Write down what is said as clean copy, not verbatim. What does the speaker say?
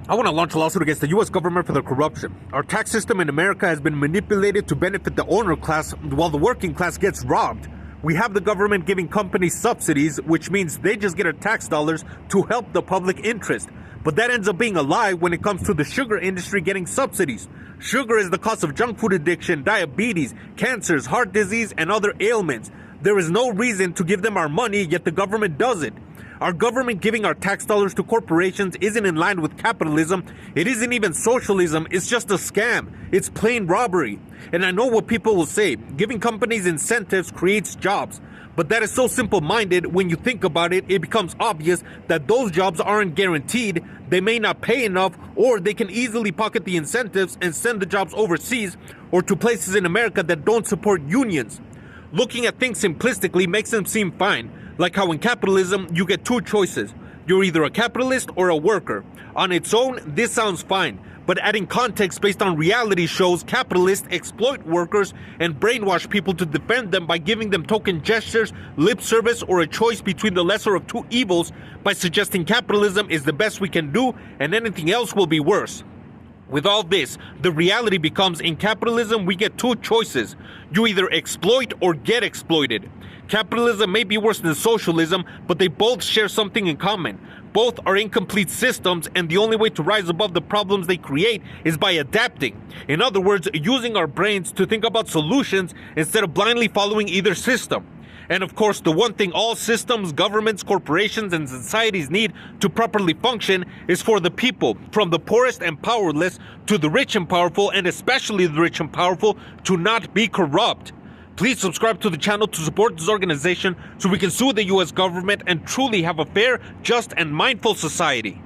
I want to launch a lawsuit against the U.S. government for their corruption. Our tax system in America has been manipulated to benefit the owner class while the working class gets robbed. We have the government giving companies subsidies, which means they just get our tax dollars to help the public interest. But that ends up being a lie when it comes to the sugar industry getting subsidies. Sugar is the cause of junk food addiction, diabetes, cancers, heart disease, and other ailments. There is no reason to give them our money, yet the government does it. Our government giving our tax dollars to corporations isn't in line with capitalism. It isn't even socialism. It's just a scam. It's plain robbery. And I know what people will say. Giving companies incentives creates jobs. But that is so simple-minded. When you think about it, it becomes obvious that those jobs aren't guaranteed. They may not pay enough, or they can easily pocket the incentives and send the jobs overseas or to places in America that don't support unions. Looking at things simplistically makes them seem fine. Like how in capitalism, you get two choices. You're either a capitalist or a worker. On its own, this sounds fine. But adding context based on reality shows capitalists exploit workers and brainwash people to defend them by giving them token gestures, lip service, or a choice between the lesser of two evils by suggesting capitalism is the best we can do and anything else will be worse. With all this, the reality becomes in capitalism we get two choices. You either exploit or get exploited. Capitalism may be worse than socialism, but they both share something in common. Both are incomplete systems, and the only way to rise above the problems they create is by adapting. In other words, using our brains to think about solutions instead of blindly following either system. And of course, the one thing all systems, governments, corporations, and societies need to properly function is for the people, from the poorest and powerless to the rich and powerful, and especially the rich and powerful, to not be corrupt. Please subscribe to the channel to support this organization so we can sue the U.S. government and truly have a fair, just, and mindful society.